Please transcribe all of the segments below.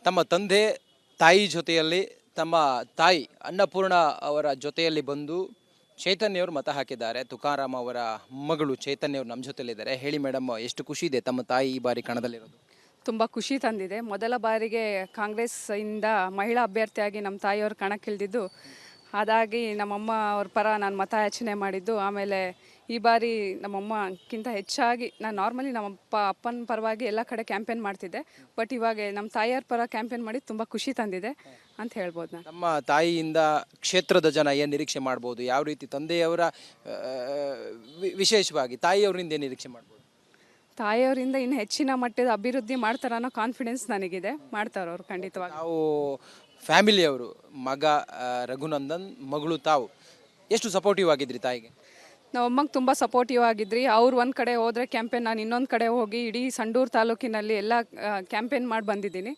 ತಮ್ಮ ತಂದೆ ತಾಯಿ ಜೊತೆಯಲ್ಲಿ ತಮ್ಮ ತಾಯಿ ಅನ್ನಪೂರ್ಣ ಅವರ ಜೊತೆಯಲ್ಲಿ ಬಂದು ಚೈತನ್ಯ ಅವರು ಮತ ಹಾಕಿದ್ದಾರೆ. ತುಕಾರಾಮ್ ಅವರ ಮಗಳು ಚೈತನ್ಯ ಅವರು ನಮ್ಮ ಜೊತೆಲಿದ್ದಾರೆ. ಹೇಳಿ ಮೇಡಮ್, ಎಷ್ಟು ಖುಷಿ ಇದೆ ತಮ್ಮ ತಾಯಿ ಈ ಬಾರಿ ಕಣದಲ್ಲಿರೋದು? ತುಂಬ ಖುಷಿ ತಂದಿದೆ. ಮೊದಲ ಬಾರಿಗೆ ಕಾಂಗ್ರೆಸ್ ಇಂದ ಮಹಿಳಾ ಅಭ್ಯರ್ಥಿಯಾಗಿ ನಮ್ಮ ತಾಯಿಯವರು ಕಣಕ್ಕಿಳಿದಿದ್ದು, ಅದಾಗಿ ನಮ್ಮಮ್ಮ ಅವ್ರ ಪರ ನಾನು ಮತಯಾಚನೆ ಮಾಡಿದ್ದು. ಆಮೇಲೆ ಈ ಬಾರಿ ನಮ್ಮಮ್ಮಕ್ಕಿಂತ ಹೆಚ್ಚಾಗಿ ನಾನು ನಾರ್ಮಲಿ ಅಪ್ಪನ ಪರವಾಗಿ ಎಲ್ಲ ಕಡೆ ಕ್ಯಾಂಪೇನ್ ಮಾಡ್ತಿದ್ದೆ. ಬಟ್ ಇವಾಗ ನಮ್ಮ ತಾಯಿಯವ್ರ ಪರ ಕ್ಯಾಂಪೇನ್ ಮಾಡಿ ತುಂಬ ಖುಷಿ ತಂದಿದೆ ಅಂತ ಹೇಳ್ಬೋದು. ನಾನು ನಮ್ಮ ತಾಯಿಯಿಂದ ಕ್ಷೇತ್ರದ ಜನ ಏನು ನಿರೀಕ್ಷೆ ಮಾಡ್ಬೋದು? ಯಾವ ರೀತಿ ತಂದೆಯವರ ವಿಶೇಷವಾಗಿ ತಾಯಿಯವರಿಂದ ಏನು ನಿರೀಕ್ಷೆ ಮಾಡ್ಬೋದು? ತಾಯಿಯವರಿಂದ ಇನ್ನು ಹೆಚ್ಚಿನ ಮಟ್ಟದ ಅಭಿವೃದ್ಧಿ ಮಾಡ್ತಾರ ಅನ್ನೋ ಕಾನ್ಫಿಡೆನ್ಸ್ ನನಗಿದೆ. ಮಾಡ್ತಾರೆ ಅವರು ಖಂಡಿತವಾಗಿ. ನಾವು ಫ್ಯಾಮಿಲಿಯವರು, ಮಗ ರಘುನಂದನ್, ಮಗಳು ತಾವು ಎಷ್ಟು ಸಪೋರ್ಟಿವ್ ಆಗಿದ್ರಿ ತಾಯಿಗೆ? ನಾವು ಅಮ್ಮಗೆ ತುಂಬ ಸಪೋರ್ಟಿವ್ ಆಗಿದ್ರಿ. ಅವ್ರು ಒಂದು ಕಡೆ ಹೋದರೆ ಕ್ಯಾಂಪೇನ್, ನಾನು ಇನ್ನೊಂದು ಕಡೆ ಹೋಗಿ ಇಡೀ ಸಂಡೂರು ತಾಲೂಕಿನಲ್ಲಿ ಎಲ್ಲ ಕ್ಯಾಂಪೇನ್ ಮಾಡಿ ಬಂದಿದ್ದೀನಿ.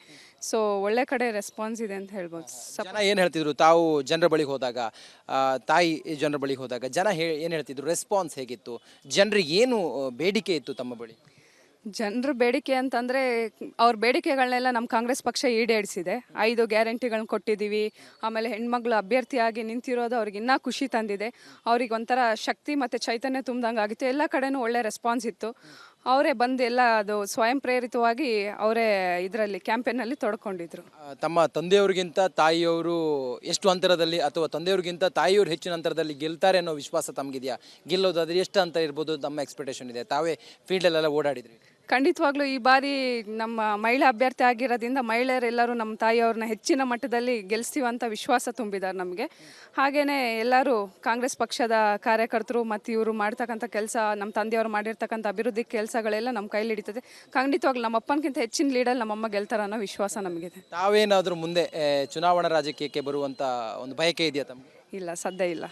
ಸೊ ಒಳ್ಳೆ ಕಡೆ ರೆಸ್ಪಾನ್ಸ್ ಇದೆ ಅಂತ ಹೇಳ್ಬೋದು. ಜನ ಏನು ಹೇಳ್ತಿದ್ರು ತಾವು ಜನರ ಬಳಿಗೆ ಹೋದಾಗ, ತಾಯಿ ಜನರ ಬಳಿಗೆ ಹೋದಾಗ ಜನ ಏನು ಹೇಳ್ತಿದ್ರು? ರೆಸ್ಪಾನ್ಸ್ ಹೇಗಿತ್ತು? ಜನರಿಗೆ ಏನು ಬೇಡಿಕೆ ಇತ್ತು ತಮ್ಮ ಬಳಿ? ಜನರ ಬೇಡಿಕೆ ಅಂತಂದರೆ ಅವ್ರ ಬೇಡಿಕೆಗಳನ್ನೆಲ್ಲ ನಮ್ಮ ಕಾಂಗ್ರೆಸ್ ಪಕ್ಷ ಈಡೇರಿಸಿದೆ. 5 ಗ್ಯಾರಂಟಿಗಳನ್ನ ಕೊಟ್ಟಿದ್ದೀವಿ. ಆಮೇಲೆ ಹೆಣ್ಮಕ್ಳು ಅಭ್ಯರ್ಥಿಯಾಗಿ ನಿಂತಿರೋದು ಅವ್ರಿಗೆ ಇನ್ನೂ ಖುಷಿ ತಂದಿದೆ. ಅವ್ರಿಗೆ ಒಂಥರ ಶಕ್ತಿ ಮತ್ತು ಚೈತನ್ಯ ತುಂಬ್ದಂಗೆ ಆಗಿತ್ತು. ಎಲ್ಲ ಕಡೆನೂ ಒಳ್ಳೆ ರೆಸ್ಪಾನ್ಸ್ ಇತ್ತು. ಅವರೇ ಬಂದು ಎಲ್ಲ ಅದು ಸ್ವಯಂ ಪ್ರೇರಿತವಾಗಿ ಅವರೇ ಇದರಲ್ಲಿ ಕ್ಯಾಂಪೇನಲ್ಲಿ ತೊಡ್ಕೊಂಡಿದ್ರು. ತಮ್ಮ ತಂದೆಯವ್ರಿಗಿಂತ ತಾಯಿಯವರು ಎಷ್ಟು ಅಂತರದಲ್ಲಿ, ಅಥವಾ ತಂದೆಯವ್ರಿಗಿಂತ ತಾಯಿಯವರು ಹೆಚ್ಚಿನ ಅಂತರದಲ್ಲಿ ಗೆಲ್ತಾರೆ ಅನ್ನೋ ವಿಶ್ವಾಸ ತಮಗಿದೆಯಾ? ಗೆಲ್ಲೋದಾದ್ರೆ ಎಷ್ಟು ಅಂತ ಇರ್ಬೋದು ನಮ್ಮ ಎಕ್ಸ್ಪೆಕ್ಟೇಷನ್ ಇದೆ? ತಾವೇ ಫೀಲ್ಡಲ್ಲೆಲ್ಲ ಓಡಾಡಿದ್ರಿ. ಖಂಡಿತವಾಗ್ಲೂ ಈ ಬಾರಿ ನಮ್ಮ ಮಹಿಳಾ ಅಭ್ಯರ್ಥಿ ಆಗಿರೋದ್ರಿಂದ ಮಹಿಳೆಯರೆಲ್ಲರೂ ನಮ್ಮ ತಾಯಿಯವ್ರನ್ನ ಹೆಚ್ಚಿನ ಮಟ್ಟದಲ್ಲಿ ಗೆಲ್ಲಿಸ್ತೀವಂತ ವಿಶ್ವಾಸ ತುಂಬಿದ್ದಾರೆ ನಮಗೆ. ಹಾಗೆಯೇ ಎಲ್ಲರೂ ಕಾಂಗ್ರೆಸ್ ಪಕ್ಷದ ಕಾರ್ಯಕರ್ತರು ಮತ್ತು ಇವರು ಮಾಡ್ತಕ್ಕಂಥ ಕೆಲಸ, ನಮ್ಮ ತಂದೆಯವರು ಮಾಡಿರ್ತಕ್ಕಂಥ ಅಭಿವೃದ್ಧಿ ಕೆಲಸಗಳೆಲ್ಲ ನಮ್ಮ ಕೈಲಿ ಹಿಡಿತದೆ. ಖಂಡಿತವಾಗ್ಲೂ ನಮ್ಮ ಅಪ್ಪನಕ್ಕಿಂತ ಹೆಚ್ಚಿನ ಲೀಡಲ್ಲಿ ನಮ್ಮಮ್ಮ ಗೆಲ್ತಾರೆ ಅನ್ನೋ ವಿಶ್ವಾಸ ನಮಗಿದೆ. ತಾವೇನಾದರೂ ಮುಂದೆ ಚುನಾವಣಾ ರಾಜಕೀಯಕ್ಕೆ ಬರುವಂಥ ಒಂದು ಬಯಕೆ ಇದೆಯಾ ತಮಗೆ? ಇಲ್ಲ, ಸದ್ಯ ಇಲ್ಲ.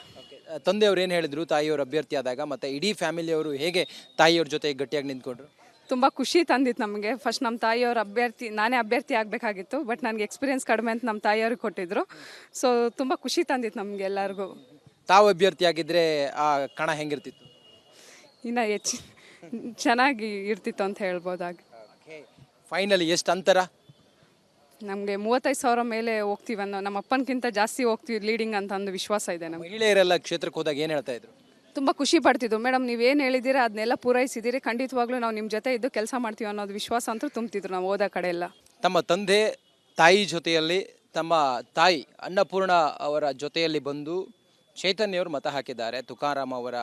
ತಂದೆಯವರು ಏನು ಹೇಳಿದ್ರು ತಾಯಿಯವರು ಅಭ್ಯರ್ಥಿ ಆದಾಗ, ಮತ್ತು ಇಡೀ ಫ್ಯಾಮಿಲಿಯವರು ಹೇಗೆ ತಾಯಿಯವ್ರ ಜೊತೆ ಗಟ್ಟಿಯಾಗಿ ನಿಂತ್ಕೊಂಡ್ರು? ತುಂಬ ಖುಷಿ ತಂದಿತ್ತು ನಮಗೆ. ಫಸ್ಟ್ ನಮ್ಮ ತಾಯಿಯವ್ರ ನಾನೇ ಅಭ್ಯರ್ಥಿ ಆಗಬೇಕಾಗಿತ್ತು. ಬಟ್ ನನಗೆ ಎಕ್ಸ್ಪೀರಿಯನ್ಸ್ ಕಡಿಮೆ ಅಂತ ನಮ್ಮ ತಾಯಿಯವ್ರಿಗೆ ಕೊಟ್ಟಿದ್ರು. ಸೊ ತುಂಬ ಖುಷಿ ತಂದಿತ್ತು ನಮಗೆ ಎಲ್ಲರಿಗೂ. ತಾವು ಅಭ್ಯರ್ಥಿ ಆಗಿದ್ರೆ ಆ ಕಣ ಹೆಂಗಿರ್ತಿತ್ತು? ಇನ್ನು ಚೆನ್ನಾಗಿ ಇರ್ತಿತ್ತು ಅಂತ ಹೇಳ್ಬೋದಾಗಿ. ಫೈನಲಿ ಎಷ್ಟು ಅಂತರ? ನಮಗೆ 35,000 ಮೇಲೆ ಹೋಗ್ತೀವಿ ಅನ್ನೋ, ನಮ್ಮ ಅಪ್ಪನಕ್ಕಿಂತ ಜಾಸ್ತಿ ಹೋಗ್ತೀವಿ ಲೀಡಿಂಗ್ ಅಂತ ಒಂದು ವಿಶ್ವಾಸ ಇದೆ ನಮಗೆ. ಮಹಿಳೆಯರೆಲ್ಲ ಕ್ಷೇತ್ರಕ್ಕೆ ಹೋದಾಗ ಏನು ಹೇಳ್ತಾ ಇದ್ರು? ತುಂಬ ಖುಷಿ ಪಡ್ತಿದ್ದು. ಮೇಡಮ್ ನೀವೇನು ಹೇಳಿದ್ದೀರಾ ಅದನ್ನೆಲ್ಲ ಪೂರೈಸಿದ್ದೀರಿ, ಖಂಡಿತವಾಗ್ಲೂ ನಾವು ನಿಮ್ಮ ಜೊತೆ ಇದ್ದು ಕೆಲಸ ಮಾಡ್ತೀವಿ ಅನ್ನೋದು ವಿಶ್ವಾಸ ಅಂತೂ ತುಂಬ್ತಿದ್ರು ನಾವು ಹೋದ ಕಡೆ ಎಲ್ಲ. ತಮ್ಮ ತಂದೆ ತಾಯಿ ಜೊತೆಯಲ್ಲಿ ತಮ್ಮ ತಾಯಿ ಅನ್ನಪೂರ್ಣ ಅವರ ಜೊತೆಯಲ್ಲಿ ಬಂದು ಚೈತನ್ಯ ಅವರು ಮತ ಹಾಕಿದ್ದಾರೆ. ತುಕಾರಾಮ್ ಅವರ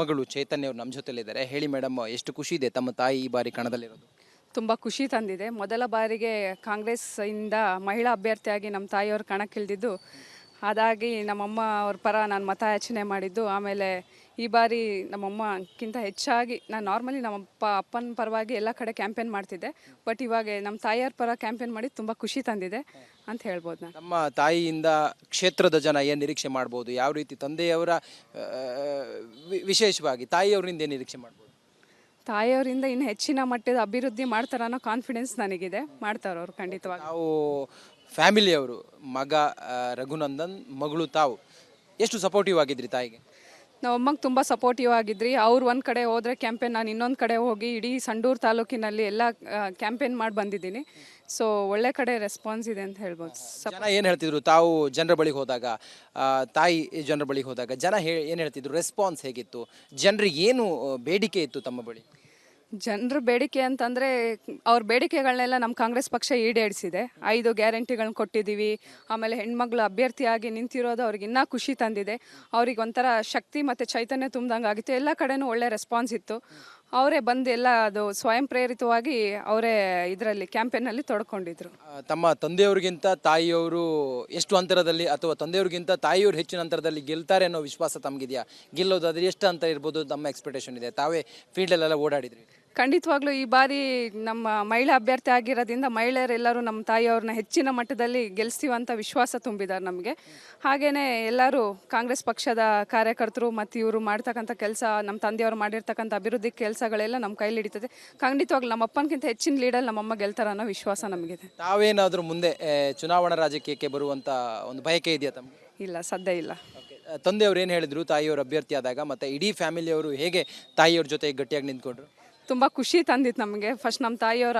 ಮಗಳು ಚೈತನ್ಯ ಅವರು ನಮ್ಮ ಜೊತೆಲಿದ್ದಾರೆ. ಹೇಳಿ ಮೇಡಮ್, ಎಷ್ಟು ಖುಷಿ ಇದೆ ತಮ್ಮ ತಾಯಿ ಈ ಬಾರಿ ಕಣದಲ್ಲಿರೋದು? ತುಂಬ ಖುಷಿ ತಂದಿದೆ. ಮೊದಲ ಬಾರಿಗೆ ಕಾಂಗ್ರೆಸ್ ಇಂದ ಮಹಿಳಾ ಅಭ್ಯರ್ಥಿಯಾಗಿ ನಮ್ಮ ತಾಯಿಯವರು ಕಣಕ್ಕಿಳಿದಿದ್ದು, ಅದಾಗಿ ನಮ್ಮಮ್ಮ ಅವ್ರ ಪರ ನಾನು ಮತಯಾಚನೆ ಮಾಡಿದ್ದು. ಆಮೇಲೆ ಈ ಬಾರಿ ನಮ್ಮಮ್ಮಕ್ಕಿಂತ ಹೆಚ್ಚಾಗಿ ನಾನು ನಾರ್ಮಲಿ ಅಪ್ಪನ ಪರವಾಗಿ ಎಲ್ಲ ಕಡೆ ಕ್ಯಾಂಪೇನ್ ಮಾಡ್ತಿದ್ದೆ. ಬಟ್ ಇವಾಗ ನಮ್ಮ ತಾಯಿಯವ್ರ ಪರ ಕ್ಯಾಂಪೇನ್ ಮಾಡಿ ತುಂಬ ಖುಷಿ ತಂದಿದೆ ಅಂತ ಹೇಳ್ಬೋದು. ನಾನು ನಮ್ಮ ತಾಯಿಯಿಂದ ಕ್ಷೇತ್ರದ ಜನ ಏನು ನಿರೀಕ್ಷೆ ಮಾಡ್ಬೋದು? ಯಾವ ರೀತಿ ತಂದೆಯವರ ವಿಶೇಷವಾಗಿ ತಾಯಿಯವರಿಂದ ಏನು ನಿರೀಕ್ಷೆ ಮಾಡ್ಬೋದು? ತಾಯಿಯವರಿಂದ ಇನ್ನು ಹೆಚ್ಚಿನ ಮಟ್ಟದ ಅಭಿವೃದ್ಧಿ ಮಾಡ್ತಾರೆ ಅನ್ನೋ ಕಾನ್ಫಿಡೆನ್ಸ್ ನನಗಿದೆ. ಮಾಡ್ತಾರೆ ಅವರು ಖಂಡಿತವಾಗಿ. ನಾವು ಫ್ಯಾಮಿಲಿಯವರು, ಮಗ ರಘುನಂದನ್, ಮಗಳು ತಾವು ಎಷ್ಟು ಸಪೋರ್ಟಿವ್ ಆಗಿದ್ರಿ ತಾಯಿಗೆ? ನಾವು ಅಮ್ಮಗೆ ತುಂಬ ಸಪೋರ್ಟಿವ್ ಆಗಿದ್ರಿ. ಅವ್ರು ಒಂದು ಕಡೆ ಹೋದರೆ ಕ್ಯಾಂಪೇನ್, ನಾನು ಇನ್ನೊಂದು ಕಡೆ ಹೋಗಿ ಇಡೀ ಸಂಡೂರು ತಾಲೂಕಿನಲ್ಲಿ ಎಲ್ಲ ಕ್ಯಾಂಪೇನ್ ಮಾಡಿ ಬಂದಿದ್ದೀನಿ. ಸೊ ಒಳ್ಳೆ ಕಡೆ ರೆಸ್ಪಾನ್ಸ್ ಇದೆ ಅಂತ ಹೇಳ್ಬೋದು. ಜನ ಏನು ಹೇಳ್ತಿದ್ರು ತಾವು ಜನರ ಬಳಿಗೆ ಹೋದಾಗ, ತಾಯಿ ಜನರ ಬಳಿಗೆ ಹೋದಾಗ ಜನ ಏನು ಹೇಳ್ತಿದ್ರು? ರೆಸ್ಪಾನ್ಸ್ ಹೇಗಿತ್ತು? ಜನರಿಗೆ ಏನು ಬೇಡಿಕೆ ಇತ್ತು ತಮ್ಮ ಬಳಿ? ಜನರ ಬೇಡಿಕೆ ಅಂತಂದರೆ ಅವ್ರ ಬೇಡಿಕೆಗಳನ್ನೆಲ್ಲ ನಮ್ಮ ಕಾಂಗ್ರೆಸ್ ಪಕ್ಷ ಈಡೇರಿಸಿದೆ. 5 ಗ್ಯಾರಂಟಿಗಳನ್ನ ಕೊಟ್ಟಿದ್ದೀವಿ. ಆಮೇಲೆ ಹೆಣ್ಮಕ್ಳು ಅಭ್ಯರ್ಥಿಯಾಗಿ ನಿಂತಿರೋದು ಅವ್ರಿಗೆ ಇನ್ನೂ ಖುಷಿ ತಂದಿದೆ. ಅವ್ರಿಗೆ ಒಂಥರ ಶಕ್ತಿ ಮತ್ತು ಚೈತನ್ಯ ತುಂಬ್ದಂಗೆ ಆಗಿತ್ತು. ಎಲ್ಲ ಕಡೆನೂ ಒಳ್ಳೆ ರೆಸ್ಪಾನ್ಸ್ ಇತ್ತು. ಅವರೇ ಬಂದು ಎಲ್ಲ ಅದು ಸ್ವಯಂ ಪ್ರೇರಿತವಾಗಿ ಅವರೇ ಇದರಲ್ಲಿ ಕ್ಯಾಂಪೇನಲ್ಲಿ ತೊಡ್ಕೊಂಡಿದ್ರು. ತಮ್ಮ ತಂದೆಯವ್ರಿಗಿಂತ ತಾಯಿಯವರು ಎಷ್ಟು ಅಂತರದಲ್ಲಿ, ಅಥವಾ ತಂದೆಯವ್ರಿಗಿಂತ ತಾಯಿಯವರು ಹೆಚ್ಚಿನ ಅಂತರದಲ್ಲಿ ಗೆಲ್ತಾರೆ ಅನ್ನೋ ವಿಶ್ವಾಸ ತಮಗಿದೆಯಾ? ಗೆಲ್ಲೋದಾದ್ರೆ ಎಷ್ಟು ಅಂತ ಇರ್ಬೋದು ನಮ್ಮ ಎಕ್ಸ್ಪೆಕ್ಟೇಷನ್ ಇದೆ? ತಾವೇ ಫೀಲ್ಡಲ್ಲೆಲ್ಲ ಓಡಾಡಿದ್ರಿ. ಖಂಡಿತವಾಗ್ಲೂ ಈ ಬಾರಿ ನಮ್ಮ ಮಹಿಳಾ ಅಭ್ಯರ್ಥಿ ಆಗಿರೋದ್ರಿಂದ ಮಹಿಳೆಯರೆಲ್ಲರೂ ನಮ್ಮ ತಾಯಿಯವ್ರನ್ನ ಹೆಚ್ಚಿನ ಮಟ್ಟದಲ್ಲಿ ಗೆಲ್ಲಿಸ್ತೀವಂತ ವಿಶ್ವಾಸ ತುಂಬಿದ್ದಾರೆ ನಮಗೆ. ಹಾಗೆಯೇ ಎಲ್ಲರೂ ಕಾಂಗ್ರೆಸ್ ಪಕ್ಷದ ಕಾರ್ಯಕರ್ತರು ಮತ್ತು ಇವರು ಮಾಡ್ತಕ್ಕಂಥ ಕೆಲಸ, ನಮ್ಮ ತಂದೆಯವರು ಮಾಡಿರ್ತಕ್ಕಂಥ ಅಭಿವೃದ್ಧಿ ಕೆಲಸಗಳೆಲ್ಲ ನಮ್ಮ ಕೈಲಿ ಹಿಡಿತದೆ. ಖಂಡಿತವಾಗ್ಲೂ ನಮ್ಮ ಅಪ್ಪನಕ್ಕಿಂತ ಹೆಚ್ಚಿನ ಲೀಡಲ್ಲಿ ನಮ್ಮಮ್ಮ ಗೆಲ್ತಾರೆ ಅನ್ನೋ ವಿಶ್ವಾಸ ನಮಗಿದೆ. ತಾವೇನಾದರೂ ಮುಂದೆ ಚುನಾವಣಾ ರಾಜಕೀಯಕ್ಕೆ ಬರುವಂಥ ಒಂದು ಬಯಕೆ ಇದೆಯಾ ತಮಗೆ? ಇಲ್ಲ, ಸದ್ಯ ಇಲ್ಲ. ತಂದೆಯವರು ಏನು ಹೇಳಿದ್ರು ತಾಯಿಯವರು ಅಭ್ಯರ್ಥಿ ಆದಾಗ, ಮತ್ತು ಇಡೀ ಫ್ಯಾಮಿಲಿಯವರು ಹೇಗೆ ತಾಯಿಯವ್ರ ಜೊತೆ ಗಟ್ಟಿಯಾಗಿ ನಿಂತ್ಕೊಂಡ್ರು? ತುಂಬ ಖುಷಿ ತಂದಿತ್ತು ನಮಗೆ. ಫಸ್ಟ್ ನಮ್ಮ ತಾಯಿಯವ್ರ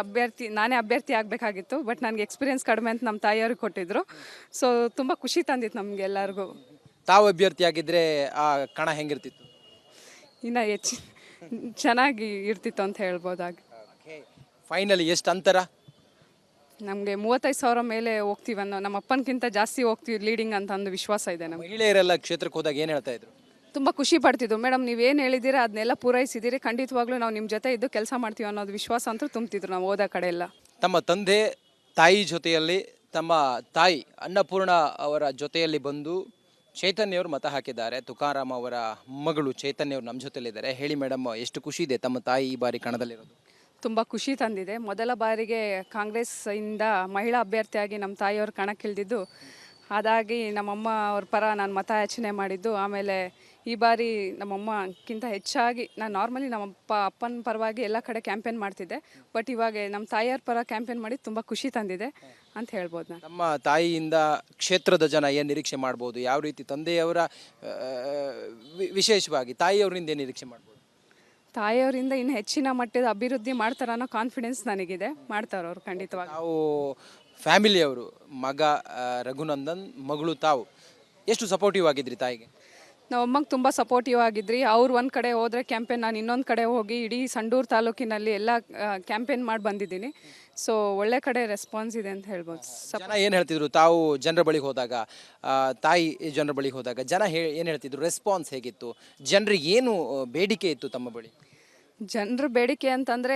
ನಾನೇ ಅಭ್ಯರ್ಥಿ ಆಗಬೇಕಾಗಿತ್ತು, ಬಟ್ ನನಗೆ ಎಕ್ಸ್ಪೀರಿಯನ್ಸ್ ಕಡಿಮೆ ಅಂತ ನಮ್ಮ ತಾಯಿಯವ್ರಿಗೆ ಕೊಟ್ಟಿದ್ರು. ಸೊ ತುಂಬ ಖುಷಿ ತಂದಿತ್ತು ನಮಗೆ ಎಲ್ಲರಿಗೂ. ತಾವು ಅಭ್ಯರ್ಥಿಯಾಗಿದ್ದರೆ ಆ ಕಣ ಹೆಂಗಿರ್ತಿತ್ತು? ಇನ್ನು ಹೆಚ್ಚು ಚೆನ್ನಾಗಿ ಇರ್ತಿತ್ತು ಅಂತ ಹೇಳ್ಬೋದಾಗಿ. ಫೈನಲಿ ಎಷ್ಟು ಅಂತರ? ನಮಗೆ 35,000 ಮೇಲೆ ಹೋಗ್ತೀವಿ ಅನ್ನೋ, ನಮ್ಮ ಅಪ್ಪನಕ್ಕಿಂತ ಜಾಸ್ತಿ ಹೋಗ್ತೀವಿ ಲೀಡಿಂಗ್ ಅಂತ ಒಂದು ವಿಶ್ವಾಸ ಇದೆ ನಮಗೆ. ಮಹಿಳೆಯರೆಲ್ಲ ಕ್ಷೇತ್ರಕ್ಕೆ ಹೋದಾಗ ಏನು ಹೇಳ್ತಾ ಇದ್ರು? ತುಂಬ ಖುಷಿ ಪಡ್ತಿದ್ದು. ಮೇಡಮ್ ನೀವೇನು ಹೇಳಿದ್ದೀರಾ ಅದನ್ನೆಲ್ಲ ಪೂರೈಸಿದ್ದೀರಿ, ಖಂಡಿತವಾಗ್ಲೂ ನಾವು ನಿಮ್ಮ ಜೊತೆ ಇದ್ದು ಕೆಲಸ ಮಾಡ್ತೀವಿ ಅನ್ನೋದು ವಿಶ್ವಾಸ ಅಂತೂ ತುಂಬ್ತಿದ್ರು ನಾವು ಹೋದ ಕಡೆ ಎಲ್ಲ. ತಮ್ಮ ತಂದೆ ತಾಯಿ ಜೊತೆಯಲ್ಲಿ ತಮ್ಮ ತಾಯಿ ಅನ್ನಪೂರ್ಣ ಅವರ ಜೊತೆಯಲ್ಲಿ ಬಂದು ಚೈತನ್ಯ ಅವರು ಮತ ಹಾಕಿದ್ದಾರೆ. ತುಕಾರಾಮ್ ಅವರ ಮಗಳು ಚೈತನ್ಯ ಅವರು ನಮ್ಮ ಜೊತೆಲಿದ್ದಾರೆ. ಹೇಳಿ ಮೇಡಮ್, ಎಷ್ಟು ಖುಷಿ ಇದೆ ತಮ್ಮ ತಾಯಿ ಈ ಬಾರಿ ಕಣದಲ್ಲಿರೋದು? ತುಂಬ ಖುಷಿ ತಂದಿದೆ. ಮೊದಲ ಬಾರಿಗೆ ಕಾಂಗ್ರೆಸ್ ಇಂದ ಮಹಿಳಾ ಅಭ್ಯರ್ಥಿಯಾಗಿ ನಮ್ಮ ತಾಯಿಯವರು ಕಣಕ್ಕಿಳಿದಿದ್ದು, ಹಾಗಾಗಿ ನಮ್ಮಮ್ಮ ಅವ್ರ ಪರ ನಾನು ಮತ ಯಾಚನೆ ಮಾಡಿದ್ದು. ಆಮೇಲೆ ಈ ಬಾರಿ ನಮ್ಮಮ್ಮಕ್ಕಿಂತ ಹೆಚ್ಚಾಗಿ ನಾನು ನಾರ್ಮಲಿ ಅಪ್ಪನ ಪರವಾಗಿ ಎಲ್ಲ ಕಡೆ ಕ್ಯಾಂಪೇನ್ ಮಾಡ್ತಿದ್ದೆ, ಬಟ್ ಇವಾಗ ನಮ್ಮ ತಾಯಿಯವ್ರ ಪರ ಕ್ಯಾಂಪೇನ್ ಮಾಡಿ ತುಂಬ ಖುಷಿ ತಂದಿದೆ ಅಂತ ಹೇಳ್ಬೋದು. ನಾನು ನಮ್ಮ ತಾಯಿಯಿಂದ ಕ್ಷೇತ್ರದ ಜನ ಏನು ನಿರೀಕ್ಷೆ ಮಾಡ್ಬೋದು? ಯಾವ ರೀತಿ ತಂದೆಯವರ ವಿಶೇಷವಾಗಿ ತಾಯಿಯವರಿಂದ ಏನು ನಿರೀಕ್ಷೆ ಮಾಡ್ಬೋದು? ತಾಯಿಯವರಿಂದ ಇನ್ನು ಹೆಚ್ಚಿನ ಮಟ್ಟದ ಅಭಿವೃದ್ಧಿ ಮಾಡ್ತಾರ ಅನ್ನೋ ಕಾನ್ಫಿಡೆನ್ಸ್ ನನಗಿದೆ. ಮಾಡ್ತಾರೆ ಅವ್ರು ಖಂಡಿತವಾಗಿ. ನಾವು ಫ್ಯಾಮಿಲಿಯವರು, ಮಗ ರಘುನಂದನ್, ಮಗಳು ತಾವು ಎಷ್ಟು ಸಪೋರ್ಟಿವ್ ಆಗಿದ್ರಿ ತಾಯಿಗೆ? ನಾವು ಅಮ್ಮಗೆ ತುಂಬ ಸಪೋರ್ಟಿವ್ ಆಗಿದ್ರಿ. ಅವ್ರು ಒಂದು ಕಡೆ ಹೋದರೆ ಕ್ಯಾಂಪೇನ್, ನಾನು ಇನ್ನೊಂದು ಕಡೆ ಹೋಗಿ ಇಡೀ ಸಂಡೂರು ತಾಲೂಕಿನಲ್ಲಿ ಎಲ್ಲ ಕ್ಯಾಂಪೇನ್ ಮಾಡಿ ಬಂದಿದ್ದೀನಿ. ಸೊ ಒಳ್ಳೆ ಕಡೆ ರೆಸ್ಪಾನ್ಸ್ ಇದೆ ಅಂತ ಹೇಳ್ಬೋದು. ಜನ ಏನು ಹೇಳ್ತಿದ್ರು ತಾವು ಜನರ ಬಳಿಗೆ ಹೋದಾಗ, ತಾಯಿ ಜನರ ಬಳಿಗೆ ಹೋದಾಗ ಜನ ಏನು ಹೇಳ್ತಿದ್ರು? ರೆಸ್ಪಾನ್ಸ್ ಹೇಗಿತ್ತು? ಜನರಿಗೆ ಏನು ಬೇಡಿಕೆ ಇತ್ತು ತಮ್ಮ ಬಳಿ? ಜನರ ಬೇಡಿಕೆ ಅಂತಂದರೆ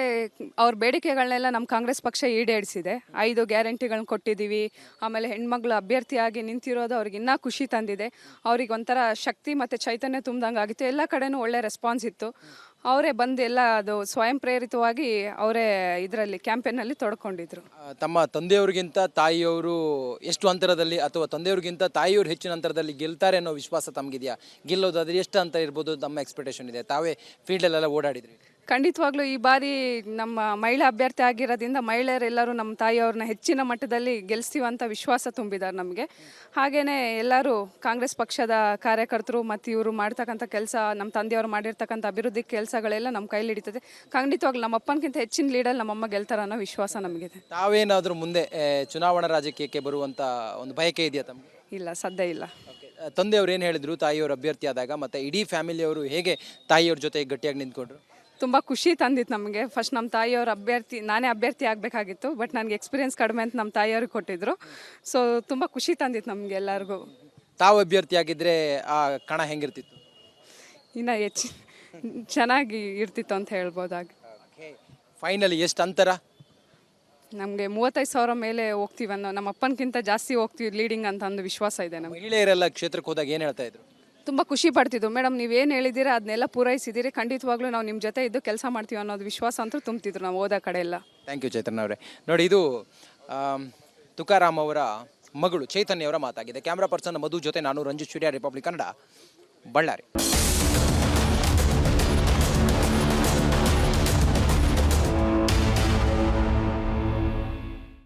ಅವ್ರ ಬೇಡಿಕೆಗಳನ್ನೆಲ್ಲ ನಮ್ಮ ಕಾಂಗ್ರೆಸ್ ಪಕ್ಷ ಈಡೇರಿಸಿದೆ. 5 ಗ್ಯಾರಂಟಿಗಳನ್ನ ಕೊಟ್ಟಿದ್ದೀವಿ. ಆಮೇಲೆ ಹೆಣ್ಮಕ್ಳು ಅಭ್ಯರ್ಥಿಯಾಗಿ ನಿಂತಿರೋದು ಅವ್ರಿಗೆ ಇನ್ನೂ ಖುಷಿ ತಂದಿದೆ. ಅವ್ರಿಗೆ ಒಂಥರ ಶಕ್ತಿ ಮತ್ತು ಚೈತನ್ಯ ತುಂಬ್ದಂಗೆ ಆಗಿತ್ತು. ಎಲ್ಲ ಕಡೆನೂ ಒಳ್ಳೆ ರೆಸ್ಪಾನ್ಸ್ ಇತ್ತು. ಅವರೇ ಬಂದು ಎಲ್ಲ ಅದು ಸ್ವಯಂ ಪ್ರೇರಿತವಾಗಿ ಅವರೇ ಇದರಲ್ಲಿ ಕ್ಯಾಂಪೇನಲ್ಲಿ ತೊಡ್ಕೊಂಡಿದ್ರು. ತಮ್ಮ ತಂದೆಯವ್ರಿಗಿಂತ ತಾಯಿಯವರು ಎಷ್ಟು ಅಂತರದಲ್ಲಿ, ಅಥವಾ ತಂದೆಯವ್ರಿಗಿಂತ ತಾಯಿಯವರು ಹೆಚ್ಚಿನ ಅಂತರದಲ್ಲಿ ಗೆಲ್ತಾರೆ ಅನ್ನೋ ವಿಶ್ವಾಸ ತಮಗಿದೆಯಾ? ಗೆಲ್ಲೋದಾದ್ರೆ ಎಷ್ಟು ಅಂತರ ಇರ್ಬೋದು ತಮ್ಮ ಎಕ್ಸ್ಪೆಕ್ಟೇಷನ್ ಇದೆ? ತಾವೇ ಫೀಲ್ಡಲ್ಲೆಲ್ಲ ಓಡಾಡಿದ್ರಿ. ಖಂಡಿತವಾಗ್ಲೂ ಈ ಬಾರಿ ನಮ್ಮ ಮಹಿಳಾ ಅಭ್ಯರ್ಥಿ ಆಗಿರೋದ್ರಿಂದ ಮಹಿಳೆಯರೆಲ್ಲರೂ ನಮ್ಮ ತಾಯಿಯವ್ರನ್ನ ಹೆಚ್ಚಿನ ಮಟ್ಟದಲ್ಲಿ ಗೆಲ್ಲಿಸ್ತೀವಂತ ವಿಶ್ವಾಸ ತುಂಬಿದ್ದಾರೆ ನಮಗೆ. ಹಾಗೆಯೇ ಎಲ್ಲರೂ ಕಾಂಗ್ರೆಸ್ ಪಕ್ಷದ ಕಾರ್ಯಕರ್ತರು ಮತ್ತು ಇವರು ಮಾಡ್ತಕ್ಕಂಥ ಕೆಲಸ, ನಮ್ಮ ತಂದೆಯವರು ಮಾಡಿರ್ತಕ್ಕಂಥ ಅಭಿವೃದ್ಧಿ ಕೆಲಸಗಳೆಲ್ಲ ನಮ್ಮ ಕೈಲಿ ಹಿಡಿತದೆ. ಖಂಡಿತವಾಗ್ಲೂ ನಮ್ಮ ಅಪ್ಪನಕ್ಕಿಂತ ಹೆಚ್ಚಿನ ಲೀಡಲ್ಲಿ ನಮ್ಮಮ್ಮ ಗೆಲ್ತಾರೆ ಅನ್ನೋ ವಿಶ್ವಾಸ ನಮಗಿದೆ. ತಾವೇನಾದರೂ ಮುಂದೆ ಚುನಾವಣಾ ರಾಜಕೀಯಕ್ಕೆ ಬರುವಂಥ ಒಂದು ಬಯಕೆ ಇದೆಯಾ ತಮಗೆ? ಇಲ್ಲ, ಸದ್ಯ ಇಲ್ಲ. ತಂದೆಯವರು ಏನು ಹೇಳಿದ್ರು ತಾಯಿಯವರು ಅಭ್ಯರ್ಥಿ ಆದಾಗ, ಮತ್ತು ಇಡೀ ಫ್ಯಾಮಿಲಿಯವರು ಹೇಗೆ ತಾಯಿಯವ್ರ ಜೊತೆ ಗಟ್ಟಿಯಾಗಿ ನಿಂತ್ಕೊಂಡ್ರು? ತುಂಬ ಖುಷಿ ತಂದಿತ್ತು ನಮಗೆ. ಫಸ್ಟ್ ನಮ್ಮ ತಾಯಿಯವ್ರ ನಾನೇ ಅಭ್ಯರ್ಥಿ ಆಗಬೇಕಾಗಿತ್ತು, ಬಟ್ ನನಗೆ ಎಕ್ಸ್ಪೀರಿಯನ್ಸ್ ಕಡಿಮೆ ಅಂತ ನಮ್ಮ ತಾಯಿಯವ್ರಿಗೆ ಕೊಟ್ಟಿದ್ರು. ಸೊ ತುಂಬ ಖುಷಿ ತಂದಿತ್ತು ನಮಗೆ ಎಲ್ಲರಿಗೂ. ತಾವು ಅಭ್ಯರ್ಥಿಯಾಗಿದ್ದರೆ ಆ ಕಣ ಹೆಂಗಿರ್ತಿತ್ತು? ಇನ್ನು ಹೆಚ್ಚು ಚೆನ್ನಾಗಿ ಇರ್ತಿತ್ತು ಅಂತ ಹೇಳ್ಬೋದಾಗಿ. ಫೈನಲಿ ಎಷ್ಟು ಅಂತರ? ನಮಗೆ 35,000 ಮೇಲೆ ಹೋಗ್ತೀವಿ ಅನ್ನೋ, ನಮ್ಮ ಅಪ್ಪನಕ್ಕಿಂತ ಜಾಸ್ತಿ ಹೋಗ್ತೀವಿ ಲೀಡಿಂಗ್ ಅಂತ ಒಂದು ವಿಶ್ವಾಸ ಇದೆ ನಮಗೆ. ಮಹಿಳೆಯರೆಲ್ಲ ಕ್ಷೇತ್ರಕ್ಕೆ ಹೋದಾಗ ಏನು ಹೇಳ್ತಾ ಇದ್ರು? ತುಂಬ ಖುಷಿ ಪಡ್ತಿದ್ದು. ಮೇಡಮ್ ನೀವೇನು ಹೇಳಿದ್ದೀರಾ ಅದನ್ನೆಲ್ಲ ಪೂರೈಸಿದ್ದೀರಿ, ಖಂಡಿತವಾಗ್ಲೂ ನಾವು ನಿಮ್ಮ ಜೊತೆ ಇದ್ದು ಕೆಲಸ ಮಾಡ್ತೀವಿ ಅನ್ನೋದು ವಿಶ್ವಾಸ ಅಂತೂ ತುಂಬ್ತಿದ್ರು ನಾವು ಹೋದ ಕಡೆ ಎಲ್ಲ. ಥ್ಯಾಂಕ್ ಯು ಚೈತನ್ಯ ಅವರೇ. ನೋಡಿ, ಇದು ತುಕಾರಾಮ್ ಅವರ ಮಗಳು ಚೈತನ್ಯ ಅವರ ಮಾತಾಗಿದೆ. ಕ್ಯಾಮ್ರಾ ಪರ್ಸನ್ ಮಧು ಜೊತೆ ನಾನು ರಂಜಿತ್ ಸೂರ್ಯ, ರಿಪಬ್ಲಿಕ್ ಕನ್ನಡ, ಬಳ್ಳಾರಿ.